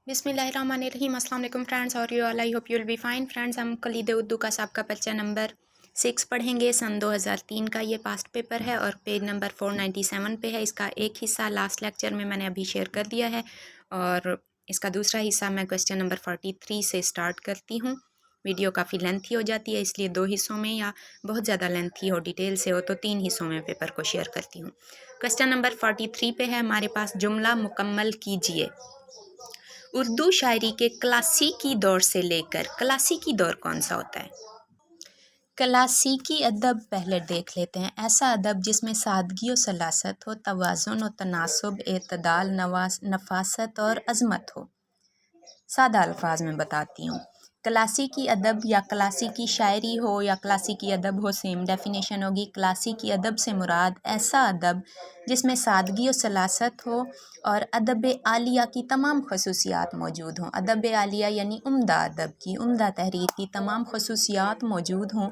बिस्मिल्लाहिर्रहमानिर्रहीम। अस्सलाम वालेकुम फ्रेंड्स, और you all, I hope you will be fine. Friends, हम कलीद उर्दू का सबका पर्चा नंबर 6 पढ़ेंगे। सन 2003 का ये पास्ट पेपर है और पेज नंबर 497 पे है। इसका एक हिस्सा लास्ट लेक्चर में मैंने अभी शेयर कर दिया है और इसका दूसरा हिस्सा मैं क्वेश्चन नंबर 43 से स्टार्ट करती हूँ। वीडियो काफ़ी लेंथी हो जाती है, इसलिए 2 हिस्सों में, या बहुत ज़्यादा लेंथी हो, डिटेल से हो, तो 3 हिस्सों में पेपर को शेयर करती हूँ। क्वेश्चन नंबर 43 पे है हमारे पास, जुमला मुकम्मल कीजिए। उर्दू शायरी के क्लासिकी दौर से लेकर, क्लासिकी दौर कौन सा होता है? क्लासिकी अदब पहले देख लेते हैं। ऐसा अदब जिसमें सादगी और सलासत हो, तवाज़ुन और तनासुब, एतदाल, नफासत और अज़मत हो। सादा अल्फाज में बताती हूँ। क्लासिकी अदब या क्लासिकी शायरी हो या क्लासिकी अदब हो, सेम डेफिनेशन होगी। क्लासिकी अदब से मुराद ऐसा अदब जिसमें सादगी और सलासत हो और अदब आलिया की तमाम खसूसियात मौजूद हों। अदब आलिया यानी उम्दा अदब की, उम्दा तहरीर की तमाम खसूसियात मौजूद हों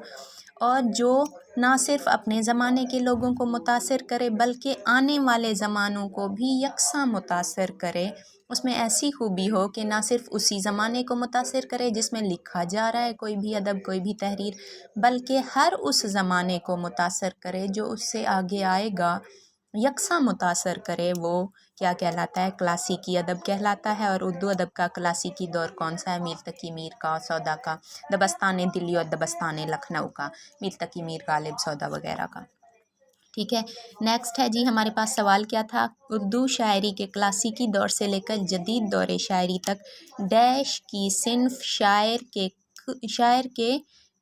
और जो ना सिर्फ़ अपने ज़माने के लोगों को मुतासिर करे बल्कि आने वाले ज़मानों को भी यकसा मुतासिर करे। उसमें ऐसी खूबी हो कि ना सिर्फ़ उसी ज़माने को मुतासिर करे जिसमें लिखा जा रहा है कोई भी अदब, कोई भी तहरीर, बल्कि हर उस ज़माने को मुतासिर करे जो उससे आगे आएगा, यकसा मुतासर करे। वो क्या कहलाता है? क्लासिकी अदब कहलाता है। और उर्दू अदब का क्लासिकी दौर कौन सा है? मीर तकी मीर का, सौदा का, दबस्तान दिल्ली और दबस्तान लखनऊ का, मीर तकी मीर, गालिब, सौदा वगैरह का। ठीक है, नेक्स्ट है जी, हमारे पास सवाल क्या था? उर्दू शायरी के क्लासिकी दौर से लेकर जदीद दौर शायरी तक डैश की सिन्फ शायर के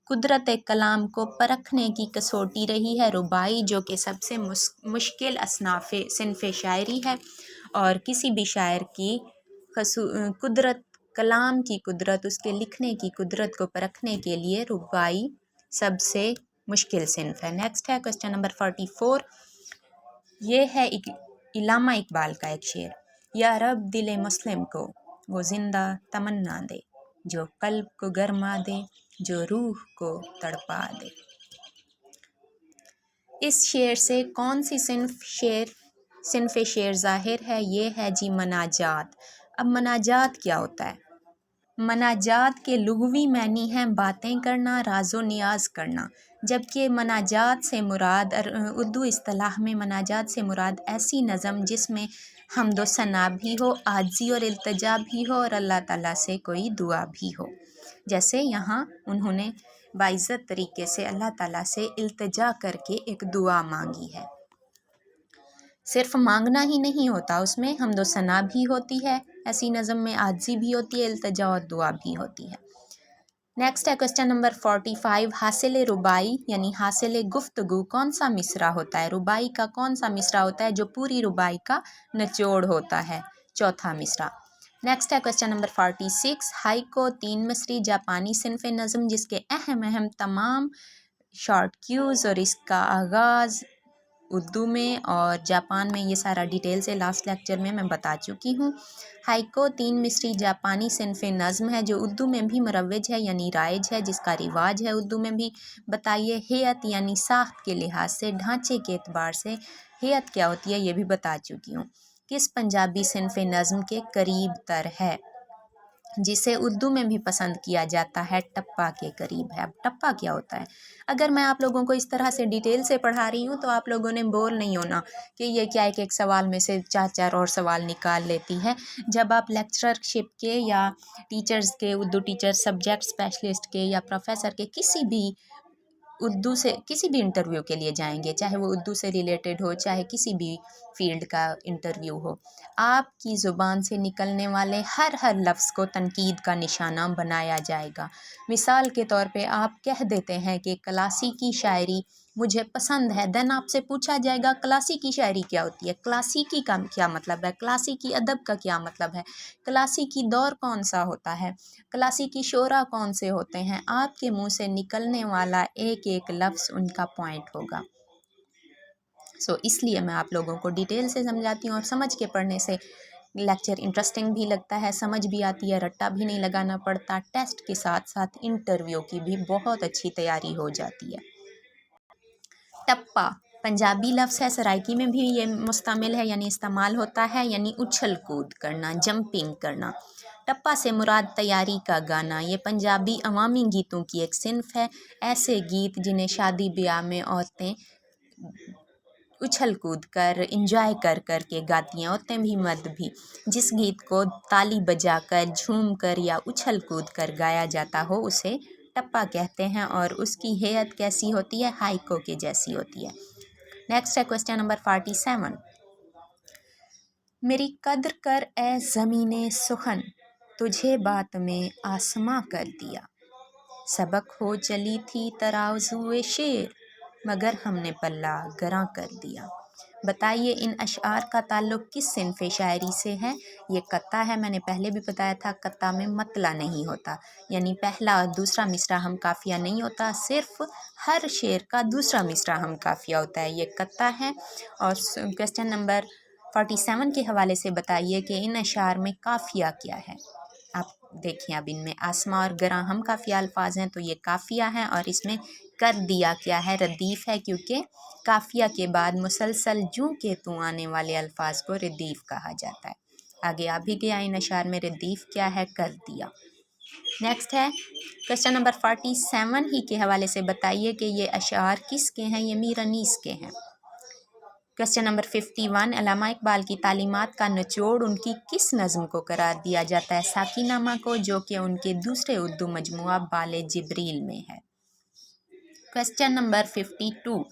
कुदरत कलाम को परखने की कसौटी रही है। रुबाई, जो कि सबसे मुश्किल असनाफ़ सिन्फ शायरी है, और किसी भी शायर की कुदरत, कलाम की कुदरत, उसके लिखने की कुदरत को परखने के लिए रुबाई सबसे मुश्किल सिन्फ है। नेक्स्ट है क्वेश्चन नंबर 44। ये है इलामा इकबाल का एक शेर। या रब दिले मुस्लिम को वो जिंदा तमन्ना दे, जो कल्ब को गरमा दे, जो रूह को तड़पा दे। इस शेर से कौन सी सिन्फ शेर ज़ाहिर है? ये है जी मनाजात। अब मनाजात क्या होता है? मनाजात के लुग़वी मानी हैं बातें करना, राज़ो नियाज़ करना, जबकि मनाजात से मुराद उर्दू इस्तिलाह में मनाजात से मुराद ऐसी नज़म जिसमें हम्दो सना भी हो, आजी और इल्तिजा भी हो, और अल्लाह ताला से कोई दुआ भी हो। जैसे यहाँ उन्होंने बाइज़्ज़त तरीके से अल्लाह ताला से इल्तिजा करके एक दुआ मांगी है। सिर्फ मांगना ही नहीं होता, उसमें हम्दो सना भी होती है, ऐसी नज़म में आजी भी होती है, इल्तिजा और दुआ भी होती है। नेक्स्ट है क्वेश्चन नंबर 45। हासिल रुबाई यानी हासिल गुफ्तगू कौन सा मिसरा होता है? रुबाई का कौन सा मिसरा होता है जो पूरी रुबाई का निचोड़ होता है? चौथा मिसरा। नेक्स्ट है क्वेश्चन नंबर 46। हाइको 3 मिसरी जापानी सिन्फ नज़म जिसके अहम तमाम शॉर्ट क्यूज़ और इसका आगाज़ उर्दू में और जापान में, ये सारा डिटेल से लास्ट लेक्चर में मैं बता चुकी हूँ। हाइको 3 मिसरी जापानी सिन्फ नज़म है जो उर्दू में भी मरवज है यानी राइज है, जिसका रिवाज है उर्दू में भी। बताइए हेयत यानी साख्त के लिहाज से, ढांचे के एतबार से हेयत क्या होती है, ये भी बता चुकी हूँ। किस पंजाबी सिन्फ नज़म के करीब तर है, जिसे उर्दू में भी पसंद किया जाता है? टप्पा के करीब है। अब टप्पा क्या होता है? अगर मैं आप लोगों को इस तरह से डिटेल से पढ़ा रही हूँ तो आप लोगों ने बोर नहीं होना कि ये क्या एक सवाल में से 4 और सवाल निकाल लेती है। जब आप लेक्चरशिप के या टीचर्स के, उर्दू टीचर, सब्जेक्ट स्पेशलिस्ट के या प्रोफेसर के किसी भी उर्दू से किसी भी इंटरव्यू के लिए जाएंगे, चाहे वो उर्दू से रिलेटेड हो, चाहे किसी भी फील्ड का इंटरव्यू हो, आपकी ज़ुबान से निकलने वाले हर लफ्ज़ को तनकीद का निशाना बनाया जाएगा। मिसाल के तौर पे आप कह देते हैं कि क्लासिकी शायरी मुझे पसंद है, देन आपसे पूछा जाएगा क्लासिकी शायरी क्या होती है, क्लासिकी का क्या मतलब है, क्लासिकी अदब का क्या मतलब है, क्लासिकी दौर कौन सा होता है, क्लासिकी शोरा कौन से होते हैं। आपके मुंह से निकलने वाला एक लफ्ज़ उनका पॉइंट होगा। इसलिए मैं आप लोगों को डिटेल से समझाती हूँ, और समझ के पढ़ने से लेक्चर इंटरेस्टिंग भी लगता है, समझ भी आती है, रट्टा भी नहीं लगाना पड़ता। टेस्ट के साथ साथ इंटरव्यू की भी बहुत अच्छी तैयारी हो जाती है। टप्पा पंजाबी लफ्ज़ है, सराइकी में भी ये मुस्तमिल है, यानी इस्तेमाल होता है, यानी उछल कूद करना, जंपिंग करना। टप्पा से मुराद तैयारी का गाना। ये पंजाबी अवामी गीतों की एक सिन्फ है, ऐसे गीत जिन्हें शादी ब्याह में औरतें उछल कूद कर इंजॉय कर कर के गाती हैं, औरतें भी मर्द भी। जिस गीत को ताली बजाकर झूम कर या उछल कूद कर गाया जाता हो उसे टप्पा कहते हैं, और उसकी हेयत कैसी होती है, हाइको के जैसी होती है। नेक्स्ट है क्वेश्चन नंबर 47। मेरी कद्र कर ए ज़मीने सुखन, तुझे बात में आसमां कर दिया। सबक हो चली थी तराजुए शेर, मगर हमने पल्ला गरां कर दिया। बताइए इन अशआर का ताल्लुक़ किस सिन्फ़ शायरी से है। ये कत्ता है, मैंने पहले भी बताया था कत्ता में मतला नहीं होता, यानी पहला और दूसरा मिसरा हम काफ़िया नहीं होता, सिर्फ हर शेर का दूसरा मिसरा हम काफ़िया होता है। ये कत्ता है। और क्वेश्चन नंबर 47 के हवाले से बताइए कि इन अशआर में काफ़िया क्या है। आप देखिए, अब इनमें आसमा और गरां हम काफ़िया अल्फाज हैं, तो ये काफ़िया है, और इसमें कर दिया क्या है, रदीफ़ है, क्योंकि काफ़िया के बाद मुसलसल जूं के तू आने वाले अल्फाज को रदीफ़ कहा जाता है। आगे आ भी गया इन अशार में, रदीफ़ क्या है, कर दिया। नेक्स्ट है क्वेश्चन नंबर 47 ही के हवाले से बताइए कि ये अशार किसके हैं, ये मीर अनीस के हैं। क्वेश्चन नंबर 51, अल्लामा इकबाल की तालीमात का निचोड़ उनकी किस नज़्म को करार दिया जाता है, साकीनामा को, जो कि उनके दूसरे उर्दू मजमुआ बाले जिब्रील में है। क्वेश्चन नंबर 52,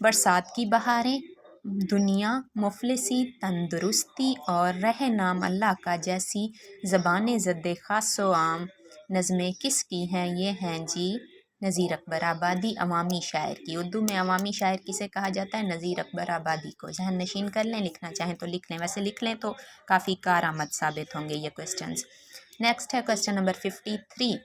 बरसात की बहारें, दुनिया, मुफलिसी, तंदुरुस्ती और रह नाम अल्लाह का जैसी ज़बान ज़द्दे ख़ास व आम नज़में किसकी हैं। ये हैं जी नज़ीर अकबर आबादी, अवामी शायर की। उर्दू में अवामी शायर किसे कहा जाता है, नज़ीर अकबर आबादी को। जहन नशीन कर लें, लिखना चाहें तो लिख लें, वैसे लिख लें तो काफ़ी कारआमद साबित होंगे ये क्वेश्चंस। नेक्स्ट है क्वेश्चन नंबर 53,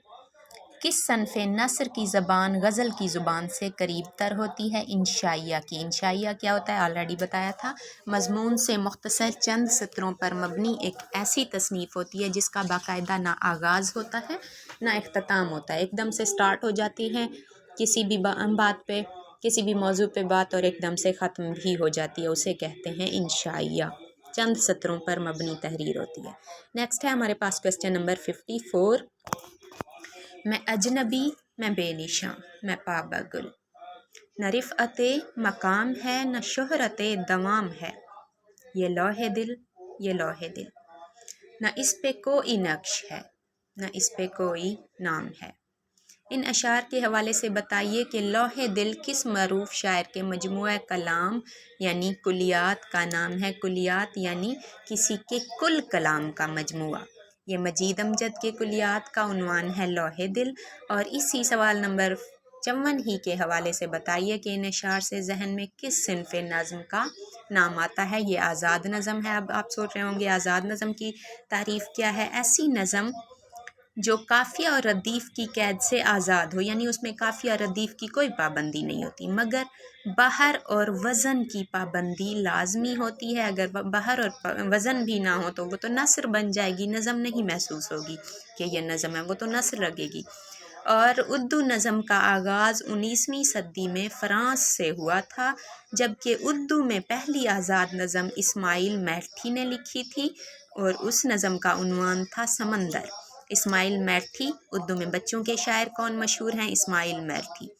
किस सनफ़ नस्र की ज़बान गज़ल की ज़ुबान से करीब तर होती है, इंशाइया की। इंशाइया क्या होता है, ऑलरेडी बताया था। मज़मून से मुख्तसर चंद सत्रों पर मबनी एक ऐसी तसनीफ़ होती है जिसका बाकायदा ना आगाज़ होता है ना इख्तिताम होता है, एकदम से स्टार्ट हो जाती है किसी भी बात पे, किसी भी मौजू पे बात, और एकदम से ख़त्म भी हो जाती है, उसे कहते हैं इंशाइया। चंद सत्रों पर मबनी तहरीर होती है। नेक्स्ट है हमारे पास क्वेश्चन नंबर 54, मैं अजनबी, मैं बेनिशां, मैं पाबगुल, न रिफ़अते मकाम है, न शोहरते दवाम है। ये लौहे दिल, ये लौहे दिल, न इस पे कोई नक्श है, न इस पे कोई नाम है। इन अशार के हवाले से बताइए कि लौहे दिल किस मरूफ शायर के मजमुआ कलाम यानी कुलियात का नाम है। कुलियात यानी किसी के कुल कलाम का मजमुआ। ये मजीद अमजद के कुलियात का उन्वान है लौहे दिल। और इसी सवाल नंबर 54 ही के हवाले से बताइए कि इन अशार से जहन में किस सिन्फ़ नज़म का नाम आता है। ये आज़ाद नज़म है। अब आप सोच रहे होंगे आज़ाद नज़म की तारीफ़ क्या है। ऐसी नज़म जो काफ़िया और रदीफ़ की कैद से आज़ाद हो, यानी उसमें काफ़िया रदीफ़ की कोई पाबंदी नहीं होती, मगर बहर और वज़न की पाबंदी लाजमी होती है। अगर बहर और वज़न भी ना हो तो वो तो नस्र बन जाएगी, नज़म नहीं महसूस होगी कि ये नज़म है, वो तो नस्र लगेगी। और उर्दू नज़म का आगाज़ 19वीं सदी में फ़्रांस से हुआ था, जबकि उर्दू में पहली आज़ाद नज़म इस्माइल मैठी ने लिखी थी, और उस नज़म का उन्वान था समंदर। इस्माइल मैठी। उर्दू में बच्चों के शायर कौन मशहूर हैं, इस्माइल मैठी।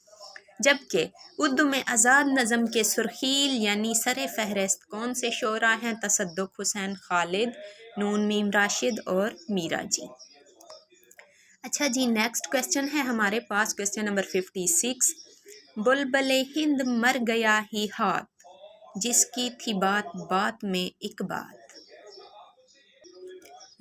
जबकि उर्दू में आज़ाद नज़म के सुर्खील यानी सरे फहरिस्त कौन से शोरा हैं, तसद्दुक़ हुसैन खालिद, नून मीम राशिद और मीरा जी। अच्छा जी, नेक्स्ट क्वेश्चन है हमारे पास क्वेश्चन नंबर 56, बुलबुले हिंद मर गया ही हाथ, जिसकी थी बात बात में एक बात।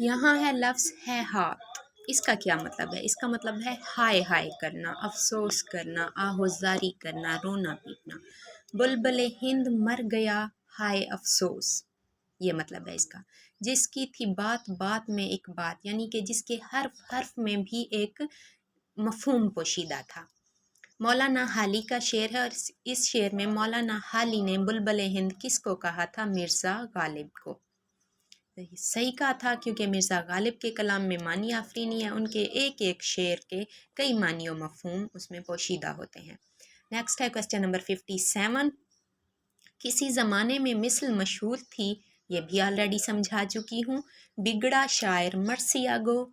यहाँ है लफ्ज़ है हाथ, इसका क्या मतलब है। इसका मतलब है हाय हाय करना, अफसोस करना, आहोज़ारी करना, रोना पीटना। बुलबुले हिंद मर गया हाय अफसोस, ये मतलब है इसका। जिसकी थी बात बात में एक बात, यानी कि जिसके हर्फ हर्फ में भी एक मफ़हूम पोशीदा था। मौलाना हाली का शेर है, और इस शेर में मौलाना हाली ने बुलबुले हिंद किसको कहा था, मिर्ज़ा गालिब को। सही कहा था, क्योंकि मिर्ज़ा गालिब के कलाम में मानी आफरीनी है, उनके एक एक शेर के कई मानी व मफ़हूम उसमें पोशीदा होते हैं। नेक्स्ट है क्वेश्चन नंबर 57, किसी ज़माने में मिस्र मशहूर थी, ये भी ऑलरेडी समझा चुकी हूँ। बिगड़ा शायर मर्सिया गो,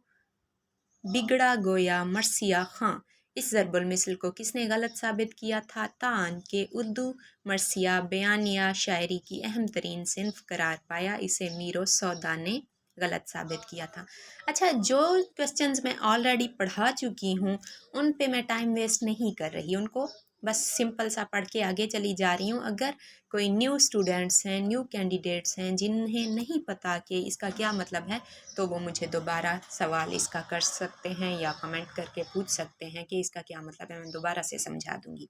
बिगड़ा गोया मर्सिया खां। इस ज़रबुल मिसल को किसने गलत साबित किया था? तान के उर्दू मर्सिया बयानिया शायरी की अहम तरीन सिन्फ करार पाया, इसे मीरो सौदा ने गलत साबित किया था। अच्छा, जो क्वेश्चंस मैं ऑलरेडी पढ़ा चुकी हूँ उन पे मैं टाइम वेस्ट नहीं कर रही, उनको बस सिंपल सा पढ़ के आगे चली जा रही हूँ। अगर कोई न्यू स्टूडेंट्स हैं, न्यू कैंडिडेट्स हैं जिन्हें नहीं पता कि इसका क्या मतलब है, तो वो मुझे दोबारा सवाल इसका कर सकते हैं या कमेंट करके पूछ सकते हैं कि इसका क्या मतलब है, मैं दोबारा से समझा दूँगी।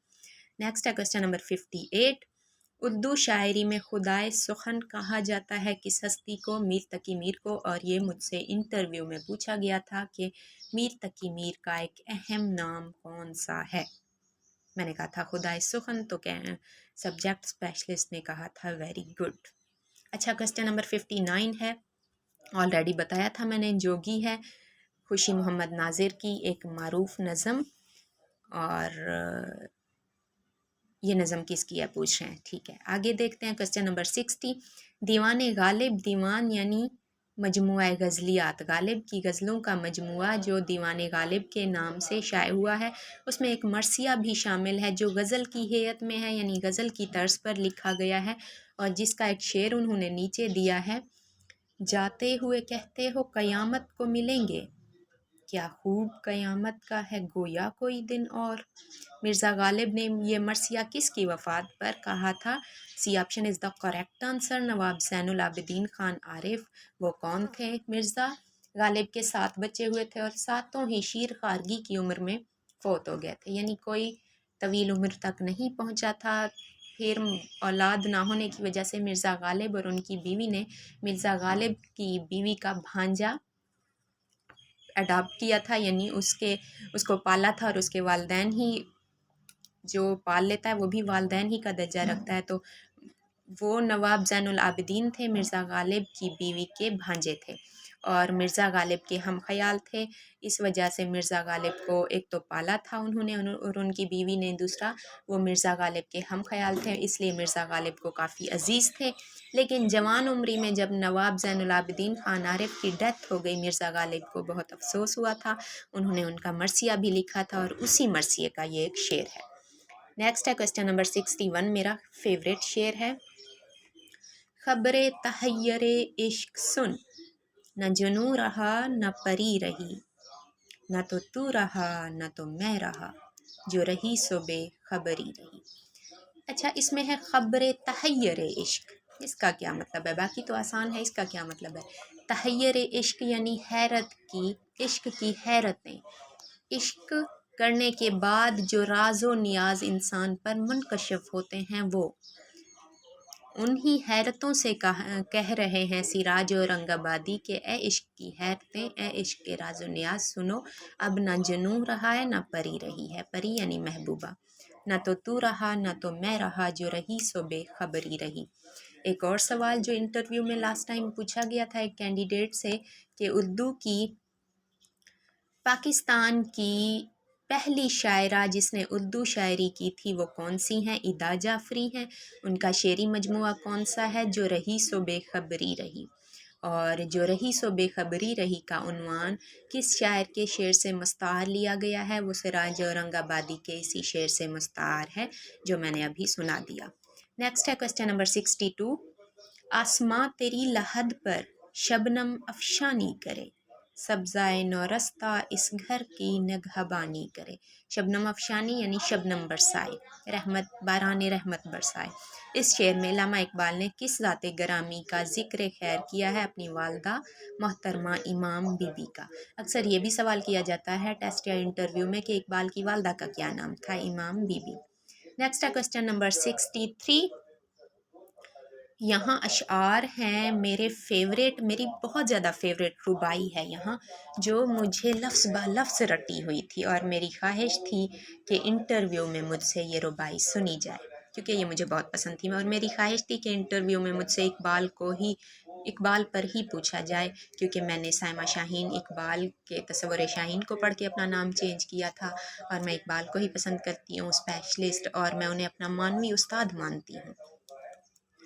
नेक्स्ट है क्वेश्चन नंबर 58। उर्दू शायरी में खुदाए सुखन कहा जाता है किस हस्ती को? मीर तकी मीर को। और ये मुझसे इंटरव्यू में पूछा गया था कि मीर तकी मीर का एक अहम नाम कौन सा है? मैंने कहा था खुदाए सुखन, तो क्या सब्जेक्ट स्पेशलिस्ट ने कहा था वेरी गुड। अच्छा, क्वेश्चन नंबर 59 है, ऑलरेडी बताया था मैंने, जोगी है खुशी मोहम्मद नाजिर की एक मारूफ नज़म, और ये नज़म किसकी है पूछ रहे हैं, ठीक है। आगे देखते हैं क्वेश्चन नंबर 60। दीवान गालिब, दीवान यानी मजमुआ गज़लियात, गालिब की गज़लों का मजमुआ जो दीवान गालिब के नाम से शाये हुआ है, उसमें एक मरसिया भी शामिल है जो गज़ल की हैयत में है, यानी गज़ल की तर्ज पर लिखा गया है, और जिसका एक शेर उन्होंने नीचे दिया है। जाते हुए कहते हो क़यामत को मिलेंगे, क्या खूब क़यामत का है गोया कोई दिन और। मिर्ज़ा गालिब ने ये मरसिया किसकी वफ़ात पर कहा था? C option is the correct answer, Nawab Zainul Abidin Khan Arif. वो कौन थे? मिर्ज़ा गालिब के 7 बच्चे हुए थे और सातों ही शीर खारगी की उम्र में फ़ौत हो गए थे, यानी कोई तवील उम्र तक नहीं पहुंचा था। फिर औलाद ना होने की वजह से मिर्ज़ा गालिब और उनकी बीवी ने मिर्ज़ा गालिब की बीवी का भांजा अडॉप्ट किया था, यानी उसको पाला था, और उसके वालिदैन ही, जो पाल लेता है वो भी वालिदैन ही का दर्जा रखता है, तो वो नवाब ज़ैनुल आबिदीन थे, मिर्ज़ा गालिब की बीवी के भांजे थे और मिर्ज़ा गालिब के हम ख़याल थे। इस वजह से मिर्ज़ा गालिब को एक तो पाला था उन्होंने और उनकी बीवी ने, दूसरा वो मिर्ज़ा गालिब के हम ख़याल थे, इसलिए मिर्ज़ा गालिब को काफ़ी अज़ीज़ थे। लेकिन जवान उम्री में जब नवाब ज़ैनुल आबिदीन ख़ान आरिफ की डेथ हो गई, मिर्ज़ा गालिब को बहुत अफसोस हुआ था। उन्होंने उनका मरसिया भी लिखा था और उसी मरसिए का ये एक शेर है। नेक्स्ट है क्वेश्चन नंबर 61, मेरा फेवरेट शेर है। खबरे तहय्यरे इश्क सुन, न जुनू रहा न परी रही, न तो तू रहा न तो मैं रहा, जो रही सो बेखबरी रही। अच्छा, इसमें है खबरे तहय्यरे इश्क, इसका क्या मतलब है? बाकी तो आसान है, इसका क्या मतलब है? तहय्यरे इश्क यानी हैरत की, इश्क की हैरतें, इश्क करने के बाद जो राज़ो नियाज इंसान पर मुनकशिफ होते हैं, वो उन्हीं हैरतों से कह रहे हैं सिराज और रंगाबादी के ए इश्क की हैरतें, ए इश्क के राज़ो नियाज सुनो, अब ना जनूं रहा है ना परी रही है, परी यानी महबूबा, ना तो तू रहा ना तो मैं रहा, जो रही सो बेखबरी रही। एक और सवाल जो इंटरव्यू में लास्ट टाइम पूछा गया था एक कैंडिडेट से कि उर्दू की पाकिस्तान की पहली शायरा जिसने उर्दू शायरी की थी वो कौन सी हैं? इदा जाफरी हैं। उनका शेरी मजमुआ कौन सा है? जो रही सो बेखबरी रही। और जो रही सो बेखबरी रही का उन्वान किस शायर के शेर से मुस्तार लिया गया है? वो सिराज औरंगाबादी के इसी शेर से मुस्तार है जो मैंने अभी सुना दिया। नेक्स्ट है क्वेश्चन नंबर 62। आसमां तेरी लहद पर शबनम अफशानी करे, सब्ज़ाए नौरस्ता इस घर की निगहबानी करे। शबनम अफशानी यानी शबनम बरसाए, रहमत बारान रहमत बरसाए। इस शेर में अल्लामा इकबाल ने किस ज़ाते गरामी का ज़िक्र खैर किया है? अपनी वालदा मोहतरमा इमाम बीबी का। अक्सर ये भी सवाल किया जाता है टेस्ट या इंटरव्यू में कि इकबाल की वालदा का क्या नाम था? इमाम बीबी। नेक्स्ट है क्वेश्चन नंबर 63। यहाँ अशआर हैं मेरे फेवरेट, मेरी बहुत ज़्यादा फेवरेट रुबाई है यहाँ, जो मुझे लफ्ज़ ब लफ्ज़ रटी हुई थी और मेरी ख्वाहिश थी कि इंटरव्यू में मुझसे ये रुबाई सुनी जाए, क्योंकि ये मुझे बहुत पसंद थी और मेरी ख्वाहिश थी कि इंटरव्यू में मुझसे इकबाल पर ही पूछा जाए, क्योंकि मैंने साइमा शाहीन इकबाल के तस्वुर शाहीन को पढ़ के अपना नाम चेंज किया था और मैं इकबाल को ही पसंद करती हूँ स्पेशलिस्ट, और मैं उन्हें अपना मानवी उस्ताद मानती हूँ।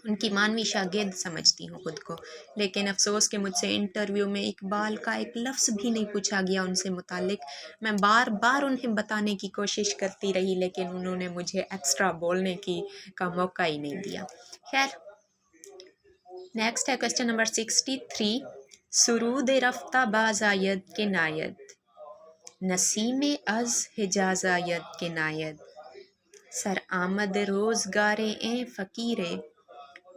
ان کی مانوی شاگرد سمجھتی ہوں خود کو، لیکن افسوس کہ مجھ سے انٹرویو میں اقبال کا ایک لفظ بھی نہیں پوچھا گیا ان سے متعلق۔ میں بار بار انہیں بتانے کی کوشش کرتی رہی، لیکن انہوں نے مجھے ایکسٹرا بولنے کا موقع ہی نہیں دیا۔ خیر، نیکسٹ ہے کوشچن نمبر 63۔ سرود رفتہ باز آید کے ناید، نسیم از حجاز آید کے ناید، سر آمد روزگار این فقیر،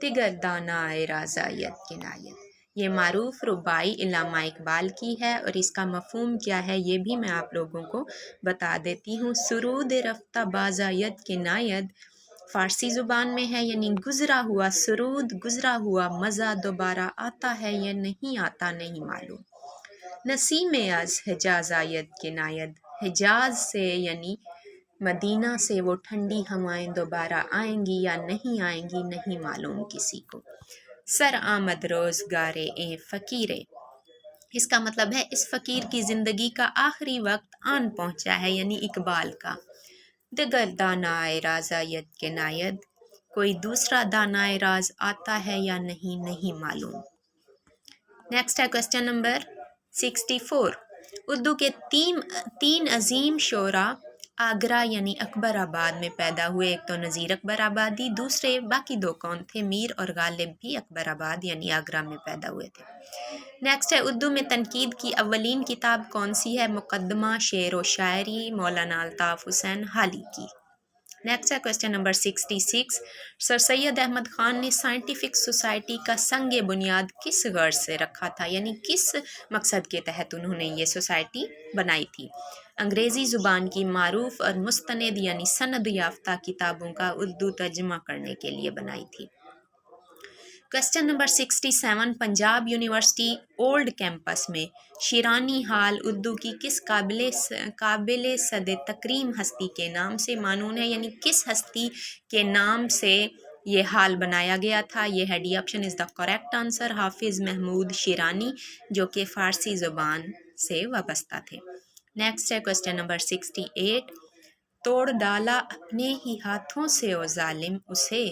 دیگر دانائے راز آید کے ناید۔ یہ معروف رباعی علامہ اقبال کی ہے، اور اس کا مفہوم کیا ہے یہ بھی میں آپ لوگوں کو بتا دیتی ہوں۔ سرود رفتہ باز آید کے ناید فارسی زبان میں ہے، یعنی گزرا ہوا سرود، گزرا ہوا مزہ دوبارہ آتا ہے یا نہیں آتا نہیں معلوم۔ نسیم از حجاز آید کے ناید، حجاز سے یعنی مدینہ سے وہ ٹھنڈی ہوائیں دوبارہ آئیں گی یا نہیں آئیں گی نہیں معلوم کسی کو۔ سر آمد روزگار اے فقیرے، اس کا مطلب ہے اس فقیر کی زندگی کا آخری وقت آن پہنچا ہے، یعنی اقبال کا۔ دگر دانائے راز آید کے ناید، کوئی دوسرا دانائے راز آتا ہے یا نہیں نہیں معلوم۔ نیکسٹ ہے کوشچن نمبر 64۔ اردو کے تین عظیم شعراء آگرہ یعنی اکبر آباد میں پیدا ہوئے۔ ایک تو نذیر اکبر آبادی، دوسرے باقی دو کون تھے؟ میر اور غالب بھی اکبر آباد یعنی آگرہ میں پیدا ہوئے تھے۔ نیکسٹ ہے اردو میں تنقید کی اولین کتاب کون سی ہے؟ مقدمہ شعر و شاعری، مولانا الطاف حسین حالی کی۔ نیکسٹ ہے کوشچن نمبر 66۔ سر سید احمد خان نے سائنٹیفک سوسائٹی کا سنگ بنیاد کس غرض سے رکھا تھا، یعنی کس مقصد کے تحت انہوں نے یہ سوسائٹی بنائی تھی؟ انگریزی زبان کی معروف اور مستند یعنی سند یافتہ کتابوں کا اردو ترجمہ کرنے کے لیے بنائی تھی۔ Question number 67۔ Punjab university old campus میں شیرانی ہال اردو کی کس قابل صد تکریم ہستی کے نام سے معنون ہے، یعنی کس ہستی کے نام سے یہ ہال بنایا گیا تھا؟ یہ ہے D option is the correct answer, Hafiz Mahmood Sherani, جو کہ فارسی زبان سے وابستہ تھے۔ نیکسٹ ہے کوشچن نمبر 68۔ توڑ ڈالا اپنے ہی ہاتھوں سے او ظالم اسے،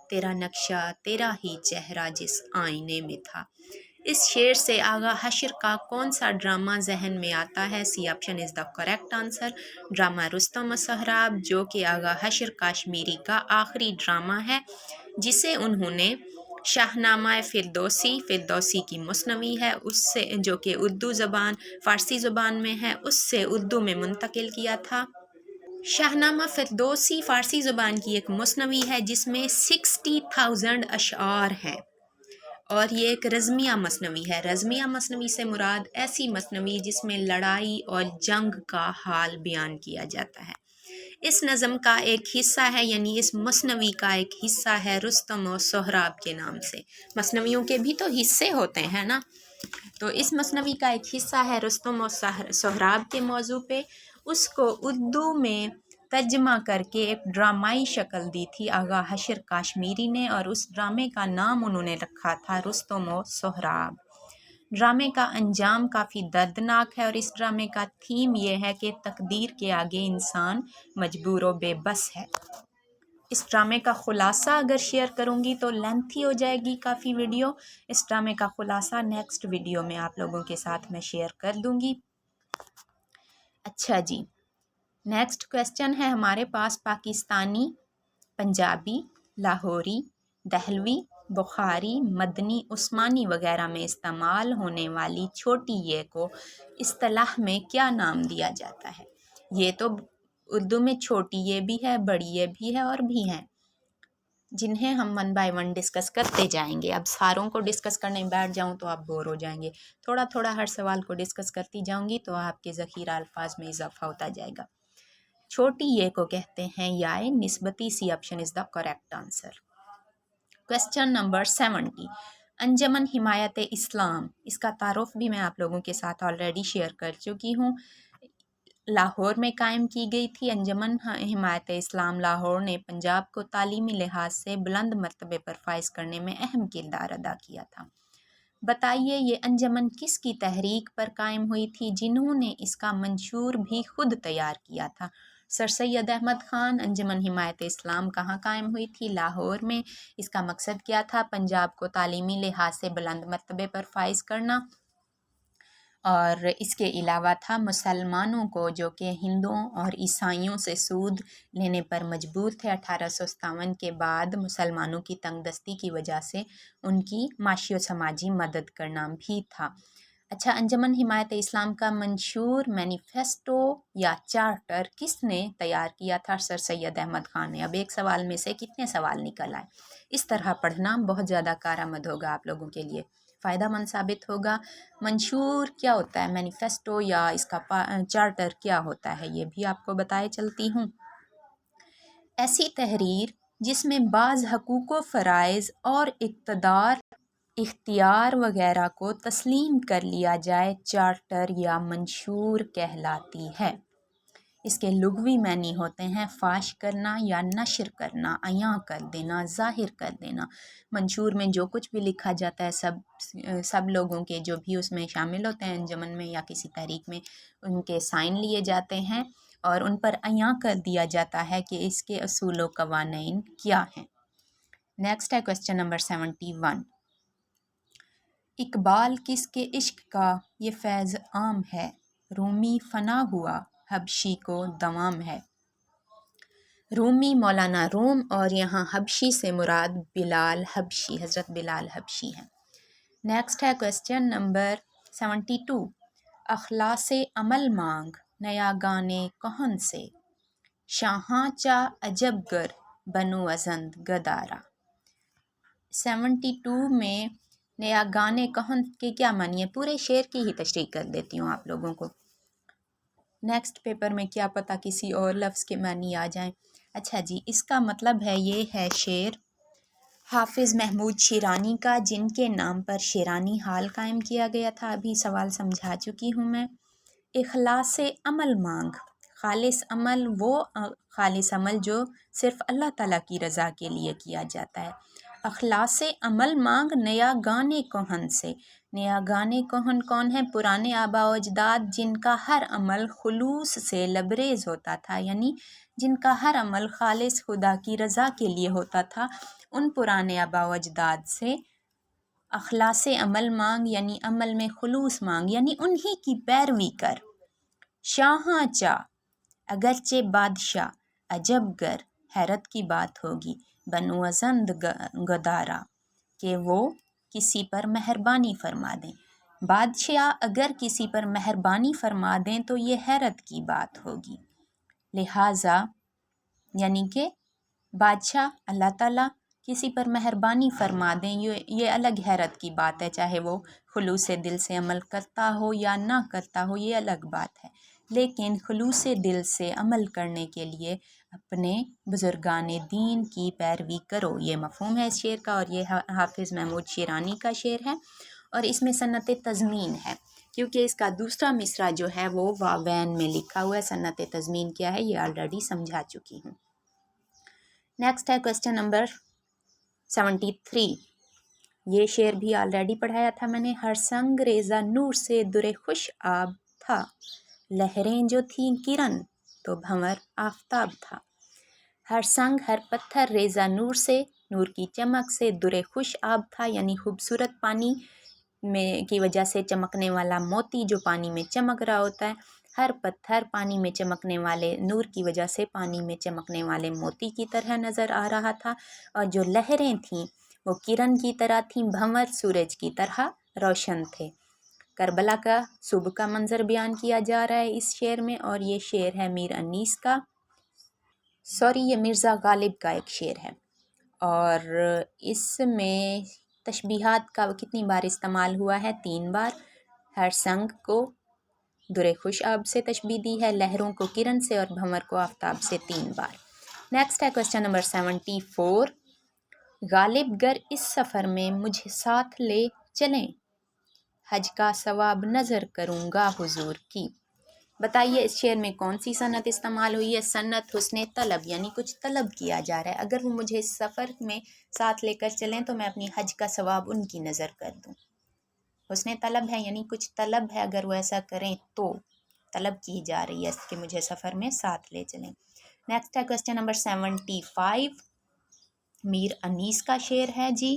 تیرا نقشہ تیرا ہی چہرہ جس آئینے میں تھا۔ اس شعر سے آغا حشر کا کون سا ڈرامہ ذہن میں آتا ہے؟ C option is the correct answer, drama Rustam و سہراب، جو کہ آغا حشر کاشمیری کا آخری ڈرامہ ہے، جسے انہوں نے شاہنامہ فردوسی کی مثنوی ہے اس سے، جو کہ فارسی زبان میں ہے، اس سے اردو میں منتقل کیا تھا۔ شاہنامہ فردوسی فارسی زبان کی ایک مثنوی ہے جس میں 60,000 اشعار ہیں، اور یہ ایک رزمیہ مثنوی ہے۔ رزمیہ مثنوی سے مراد ایسی مثنوی جس میں لڑائی اور جنگ کا حال بیان کیا جاتا ہے۔ اس نظم کا ایک حصہ ہے، یعنی اس مثنوی کا ایک حصہ ہے رستم و سہراب کے نام سے۔ مثنویوں کے بھی تو حصے ہوتے ہیں نا، تو اس مثنوی کا ایک حصہ ہے رستم و سہراب کے موضوع پہ۔ اس کو اردو میں ترجمہ کر کے ایک ڈرامائی شکل دی تھی آغا حشر کاشمیری نے، اور اس ڈرامے کا نام انہوں نے رکھا تھا رستم و سہراب۔ ڈرامے کا انجام کافی دردناک ہے، اور اس ڈرامے کا تھیم یہ ہے کہ تقدیر کے آگے انسان مجبور و بے بس ہے۔ اس ڈرامے کا خلاصہ اگر شیئر کروں گی تو لینتھی ہو جائے گی کافی ویڈیو۔ اس ڈرامے کا خلاصہ نیکسٹ ویڈیو میں آپ لوگوں کے ساتھ میں شیئر کر دوں گی۔ اچھا جی، نیکسٹ کویسچن ہے ہمارے پاس پاکستانی، پنجابی، لاہوری، دہلوی، بخاری، مدنی، عثمانی وغیرہ میں استعمال ہونے والی چھوٹی یہ کو اصطلاح میں کیا نام دیا جاتا ہے؟ یہ تو اردو میں چھوٹی یہ بھی ہے، بڑی یہ بھی ہے اور بھی ہیں، جنہیں ہم ون بائی ون ڈسکس کرتے جائیں گے۔ اب ساروں کو ڈسکس کرنے بیٹھ جاؤں تو آپ بور ہو جائیں گے، تھوڑا تھوڑا ہر سوال کو ڈسکس کرتی جاؤں گی تو آپ کے ذخیرہ الفاظ میں اضافہ ہوتا جائے گا۔ چھوٹی یہ کو کہتے ہیں یائے نسبتی، C option is the correct answer. Question number 70۔ Anjuman Himayat Islam, اس کا تعارف بھی میں آپ لوگوں کے ساتھ آلریڈی شیئر کر چکی ہوں۔ لاہور میں قائم کی گئی تھی انجمن حمایت اسلام لاہور نے پنجاب کو تعلیمی لحاظ سے بلند مرتبے پر فائز کرنے میں اہم کردار ادا کیا تھا۔ بتائیے یہ انجمن کس کی تحریک پر قائم ہوئی تھی؟ جنہوں نے اس کا منشور بھی خود تیار کیا تھا۔ सर सैयद अहमद ख़ान अंजुमन हिमायत इस्लाम कहाँ कायम हुई थी? लाहौर में। इसका मकसद क्या था? पंजाब को तालीमी लिहाज से बुलंद मर्तबे पर फाइज करना। और इसके अलावा था मुसलमानों को जो कि हिंदुओं और ईसाइयों से सूद लेने पर मजबूर थे 1857 के बाद मुसलमानों की तंगदस्ती की वजह से उनकी माशी और समाजी मदद करना भी था। अच्छा, अंजुमन हिमायत इस्लाम का मंशूर मैनिफेस्टो या चार्टर किसने तैयार किया था? सर सैयद अहमद ख़ान ने। अब एक सवाल में से कितने सवाल निकल आए? इस तरह पढ़ना बहुत ज़्यादा कारआमद होगा आप लोगों के लिए, फ़ायदेमंद साबित होगा। मंशूर क्या होता है? मैनिफेस्टो या इसका चार्टर क्या होता है? ये भी आपको बताए चलती हूँ। ऐसी तहरीर जिसमें बाज़ हकूक़ व फ़राइज़ और इक़्तिदार इख्तियार वगैरह को तस्लीम कर लिया जाए, चार्टर या मंशूर कहलाती है। इसके लुग़वी मानी होते हैं फाश करना या नशर करना, अयां कर देना, ज़ाहिर कर देना। मंशूर में जो कुछ भी लिखा जाता है सब लोगों के जो भी उसमें शामिल होते हैं अंजुमन में या किसी तहरीक में, उनके साइन लिए जाते हैं और उन पर अयां कर दिया जाता है कि इसके असूल व क़वानीन क्या हैं। नेक्स्ट है क्वेश्चन नंबर 71। इकबाल किसके इश्क का ये फैज़ आम है? रूमी फना हुआ हबशी को दवाम है। रूमी मौलाना रूम और यहाँ हबशी से मुराद बिलाल हबशी, हज़रत बिलाल हबशी हैं। नेक्स्ट है क्वेश्चन नंबर 72। अखलासे अमल मांग नया गाने कौन से? शाहां चा अजबगर बनु अजंद गदारा। 72 में नया गाने कौन के क्या मानी है? पूरे शेर की ही तशरीह कर देती हूँ आप लोगों को। नेक्स्ट पेपर में क्या पता किसी और लफ्ज़ के मानी आ जाएं। अच्छा जी, इसका मतलब है ये है शेर हाफिज़ महमूद शिरानी का, जिनके नाम पर शिरानी हाल कायम किया गया था। अभी सवाल समझा चुकी हूँ मैं। इखलास अमल मांग, खालिस अमल वो खालिस अमल जो सिर्फ़ अल्लाह ताला की रज़ा के लिए किया जाता है। अखलास अमल मांग नया गाने कोहन से। नया गाने कोहन कौन है? पुराने आबा अजदाद जिनका हर अमल खुलूस से लबरेज़ होता था, यानी जिनका हर अमल खालिस खुदा की रज़ा के लिए होता था, उन पुराने आबा अजदाद से अखलास अमल मांग यानी अमल में खुलूस मांग, यानी उन्हीं की पैरवी कर। शाहां चा अगरचे बादशाह, अजबगर हैरत की बात होगी, बनु अजंद गदारा कि वो किसी पर मेहरबानी फरमा दें। बादशाह अगर किसी पर मेहरबानी फरमा दें तो ये हैरत की बात होगी। लिहाजा यानी कि बादशाह अल्लाह ताला किसी पर मेहरबानी फरमा दें, ये अलग हैरत की बात है। चाहे वो खुलूस दिल से अमल करता हो या ना करता हो, ये अलग बात है। लेकिन खुलूस दिल से अमल करने के लिए अपने बुजुर्गान दीन की पैरवी करो, ये मफ़हूम है इस शेर का। और ये हाफिज़ महमूद शिरानी का शेर है और इसमें सन्नत तज़मीन है, क्योंकि इसका दूसरा मिसरा जो है वो वावैन में लिखा हुआ है। सन्नत तज़मीन क्या है ये ऑलरेडी समझा चुकी हूँ। नेक्स्ट है क्वेश्चन नंबर 73। ये शेर भी ऑलरेडी पढ़ाया था मैंने। हर संग रेज़ा नूर से दुरे खुश आब था, लहरें जो थीं किरण तो भंवर आफताब था। हर संग हर पत्थर रेज़ा नूर से, नूर की चमक से, दुरे खुश आब था यानी खूबसूरत पानी में की वजह से चमकने वाला मोती जो पानी में चमक रहा होता है। हर पत्थर पानी में चमकने वाले नूर की वजह से पानी में चमकने वाले मोती की तरह नज़र आ रहा था, और जो लहरें थीं वो किरण की तरह थीं, भंवर सूरज की तरह रोशन थे। करबला का सुबह का मंजर बयान किया जा रहा है इस शेर में, और ये शेर है मीर अनीस का, ये मिर्ज़ा गालिब का एक शेर है। और इसमें तशबीहात का कितनी बार इस्तेमाल हुआ है? 3 बार। हर संग को दुरे खुश आब से तशबीह दी है, लहरों को किरण से और भंवर को आफताब से 3 बार। नेक्स्ट है क्वेश्चन नंबर 74। गालिब गर इस सफ़र में मुझे साथ ले चलें, हज का सवाब नज़र करूँगा हुजूर की। बताइए इस शेर में कौन सी सन्नत इस्तेमाल हुई है? सन्नत हुस्ने तलब, यानी कुछ तलब किया जा रहा है। अगर वो मुझे इस सफ़र में साथ लेकर चलें तो मैं अपनी हज का सवाब उनकी नज़र कर दूँ। हुस्ने तलब है यानी कुछ तलब है, अगर वो ऐसा करें तो तलब की जा रही है कि मुझे सफ़र में साथ ले चलें। नेक्स्ट है क्वेश्चन नंबर 75, मीर अनीस का शेर है जी।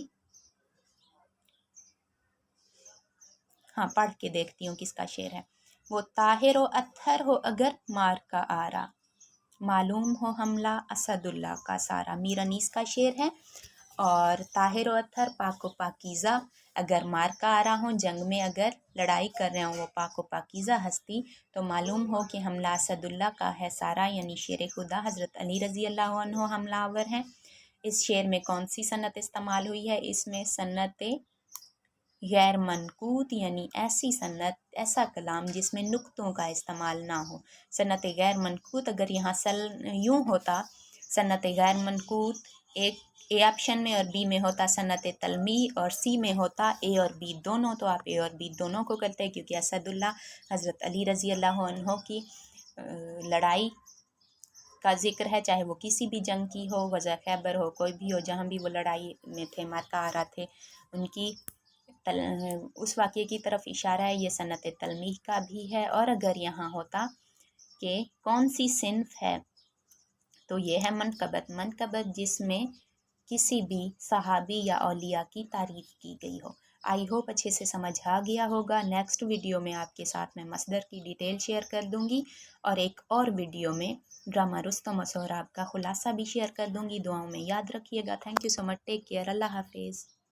हाँ, पढ़ के देखती हूँ किसका शेर है। वो ताहिर व अत्थर हो अगर मार का आरा, मालूम हो हमला असदुल्ला का सारा। मीर अनीस का शेर है। और ताहिर व अत्थर पाक व पाकीज़ा, अगर मार का आ रहा हो, जंग में अगर लड़ाई कर रहे हो वो पाक व पाकीज़ा हस्ती, तो मालूम हो कि हमला असदुल्ला का है सारा, यानी शेर खुदा हज़रत अली रज़ी अल्लाह अन्हु हमलावर हैं। इस शेर में कौन सी सन्नत इस्तेमाल हुई है? इसमें सन्नत गैर मनकूत, यानी ऐसी सन्नत, ऐसा कलाम जिसमें नुक्तों का इस्तेमाल ना हो। सन्नत गैर मनकूत अगर यहाँ यूँ होता, सन्नत गैर मनकूत एक ए ऑप्शन में और बी में होता सन्नत तलमी, और सी में होता ए और बी दोनों, तो आप ए और बी दोनों को करते हैं, क्योंकि असदुल्ला हज़रत अली रज़ी अल्लाह अन्हु की लड़ाई का जिक्र है, चाहे वो किसी भी जंग की हो, गज़ा खैबर हो, कोई भी हो, जहाँ भी वो लड़ाई में थे, मार्का आ रहा थे, उनकी उस वाक़ये की तरफ इशारा है। ये सन्नत तलमीह का भी है। और अगर यहाँ होता कि कौन सी सिन्फ है, तो ये है मनकबत। मनकबत जिसमें किसी भी सहाबी या औलिया की तारीफ़ की गई हो। आई होप अच्छे से समझ आ गया होगा। नेक्स्ट वीडियो में आपके साथ मैं मसदर की डिटेल शेयर कर दूँगी, और एक और वीडियो में ड्रामा रुस्तम और सोहराब का खुलासा भी शेयर कर दूँगी। दुआओं में याद रखिएगा। Thank you so much. Take care. अल्लाह हाफिज़।